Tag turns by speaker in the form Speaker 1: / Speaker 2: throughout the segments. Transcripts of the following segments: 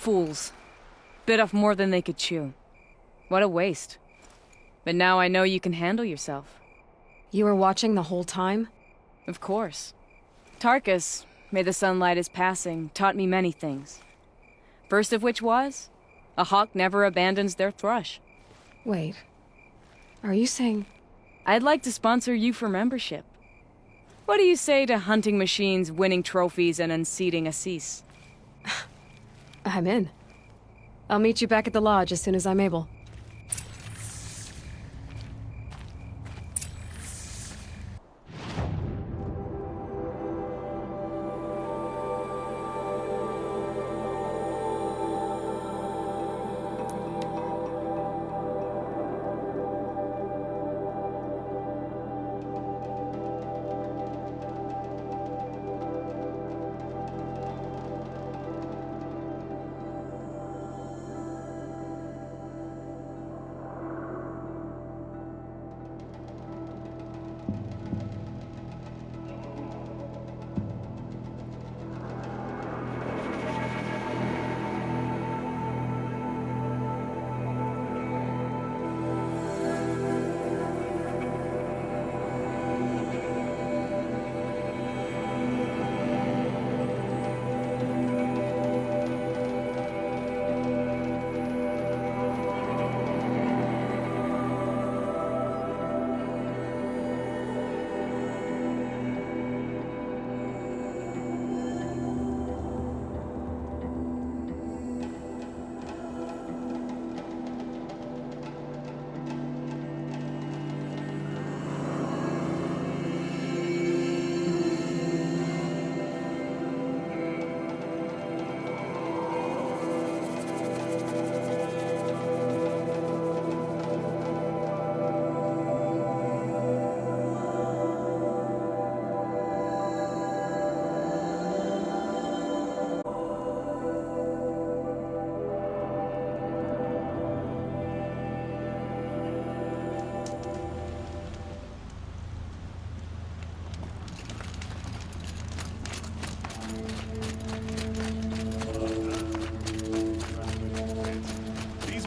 Speaker 1: Fools. Bit off more than they could chew. What a waste. But now I know you can handle yourself.
Speaker 2: You were watching the whole time?
Speaker 1: Of course. Tarkus, may the sunlight is passing, taught me many things. First of which was, a hawk never abandons their thrush.
Speaker 2: Wait. Are you saying...
Speaker 1: I'd like to sponsor you for membership. What do you say to hunting machines, winning trophies, and unseating Assis?
Speaker 2: I'm in. I'll meet you back at the lodge as soon as I'm able.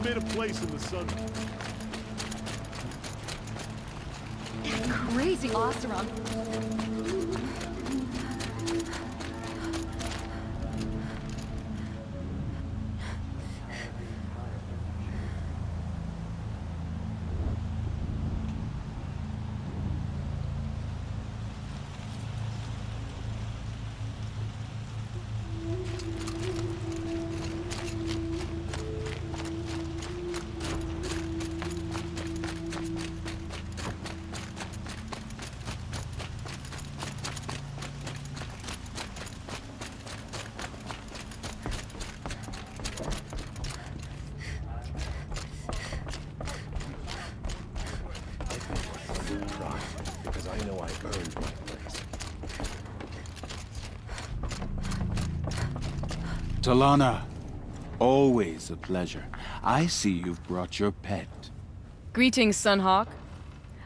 Speaker 3: Made a place in the sun.
Speaker 4: Crazy Oseram.
Speaker 3: Because I know I earned my place.
Speaker 5: Talana, always a pleasure. I see you've brought your pet.
Speaker 1: Greetings, Sunhawk.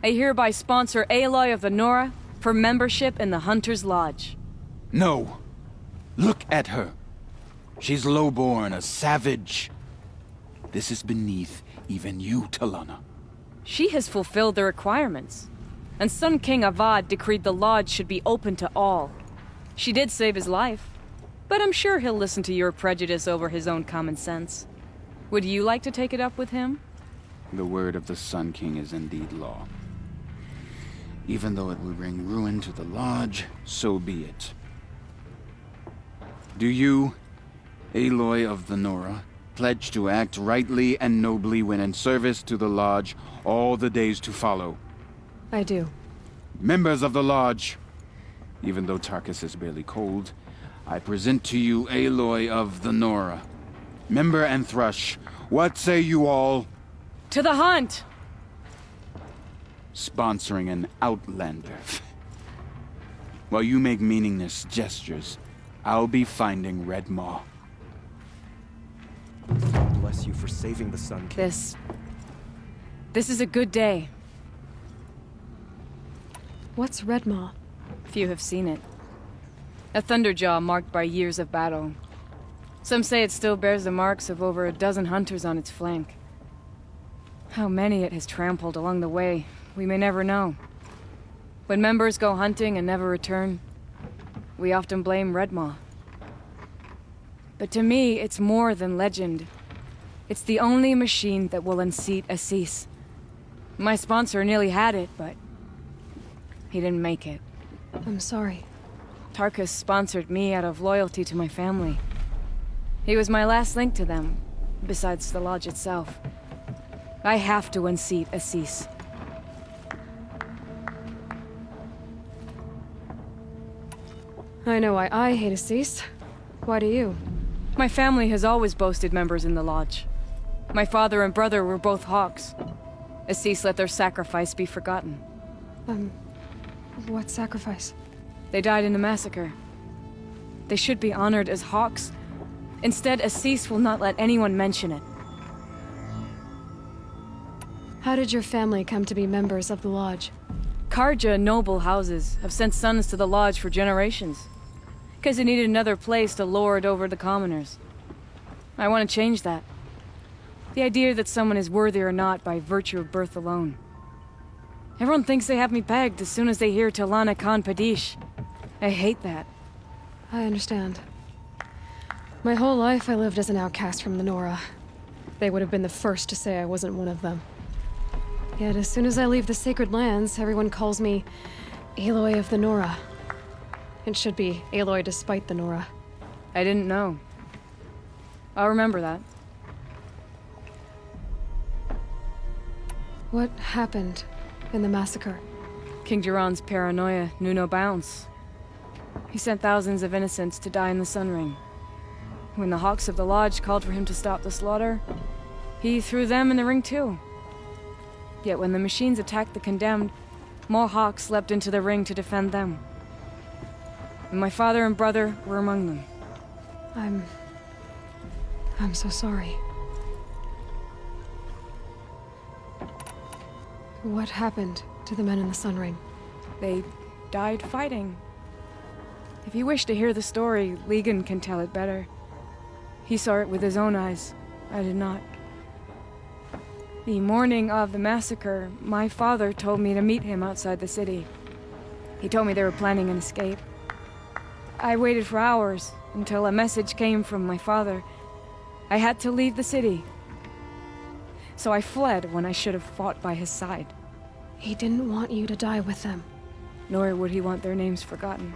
Speaker 1: I hereby sponsor Aloy of the Nora for membership in the Hunter's Lodge.
Speaker 5: No. Look at her. She's lowborn, a savage. This is beneath even you, Talana.
Speaker 1: She has fulfilled the requirements, and Sun King Avad decreed the lodge should be open to all. She did save his life, but I'm sure he'll listen to your prejudice over his own common sense. Would you like to take it up with him?
Speaker 5: The word of the Sun King is indeed law. Even though it will bring ruin to the lodge, so be it. Do you, Aloy of the Nora, pledge to act rightly and nobly when in service to the lodge all the days to follow?
Speaker 2: I do.
Speaker 5: Members of the lodge, even though Tarkus is barely cold, I present to you Aloy of the Nora. Member and Thrush, what say you all?
Speaker 1: To the hunt!
Speaker 5: Sponsoring an outlander. While you make meaningless gestures, I'll be finding Red Maw.
Speaker 4: Bless you for saving the Sun King.
Speaker 1: This is a good day.
Speaker 2: What's Redmaw?
Speaker 1: Few have seen it. A thunderjaw marked by years of battle. Some say it still bears the marks of over a dozen hunters on its flank. How many it has trampled along the way, we may never know. When members go hunting and never return, we often blame Redmaw. But to me, it's more than legend. It's the only machine that will unseat Assis. My sponsor nearly had it, but he didn't make it.
Speaker 2: I'm sorry.
Speaker 1: Tarkus sponsored me out of loyalty to my family. He was my last link to them, besides the lodge itself. I have to unseat Assis.
Speaker 2: I know why I hate Assis. Why do you?
Speaker 1: My family has always boasted members in the lodge. My father and brother were both hawks. Assis let their sacrifice be forgotten.
Speaker 2: What sacrifice?
Speaker 1: They died in the massacre. They should be honored as hawks. Instead, Assis will not let anyone mention it.
Speaker 2: How did your family come to be members of the lodge?
Speaker 1: Karja noble houses have sent sons to the lodge for generations. Because they needed another place to lord over the commoners. I want to change that. The idea that someone is worthy or not by virtue of birth alone. Everyone thinks they have me pegged as soon as they hear Talana Khan Padish. I hate that.
Speaker 2: I understand. My whole life I lived as an outcast from the Nora. They would have been the first to say I wasn't one of them. Yet as soon as I leave the sacred lands, everyone calls me Aloy of the Nora. It should be Aloy despite the Nora.
Speaker 1: I didn't know. I'll remember that.
Speaker 2: What happened in the massacre?
Speaker 1: King Duran's paranoia knew no bounds. He sent thousands of innocents to die in the Sun Ring. When the Hawks of the Lodge called for him to stop the slaughter, he threw them in the ring too. Yet when the machines attacked the condemned, more Hawks leapt into the ring to defend them. And my father and brother were among them.
Speaker 2: I'm so sorry. What happened to the men in the Sun Ring?
Speaker 1: They died fighting. If you wish to hear the story, Legan can tell it better. He saw it with his own eyes. I did not. The morning of the massacre, my father told me to meet him outside the city. He told me they were planning an escape. I waited for hours until a message came from my father. I had to leave the city. So I fled when I should have fought by his side.
Speaker 2: He didn't want you to die with them.
Speaker 1: Nor would he want their names forgotten.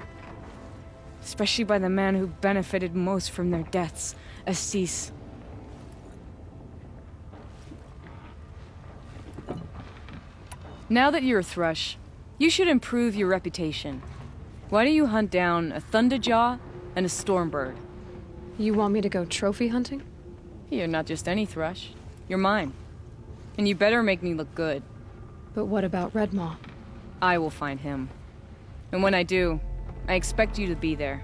Speaker 1: Especially by the man who benefited most from their deaths, Assis. Now that you're a Thrush, you should improve your reputation. Why don't you hunt down a Thunderjaw and a Stormbird?
Speaker 2: You want me to go trophy hunting?
Speaker 1: You're not just any Thrush. You're mine. And you better make me look good.
Speaker 2: But what about Redmaw?
Speaker 1: I will find him. And when I do, I expect you to be there.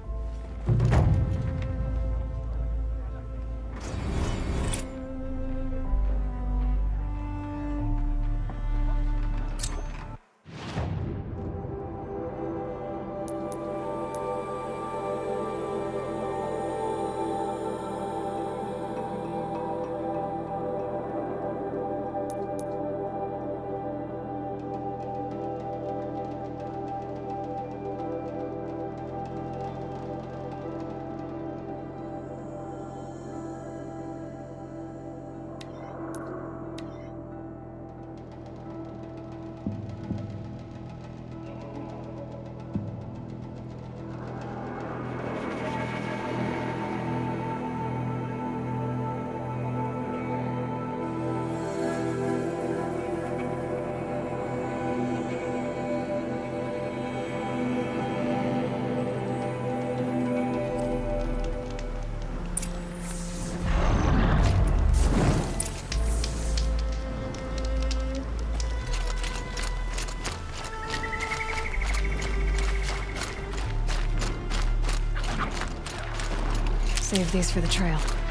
Speaker 2: Save these for the trail.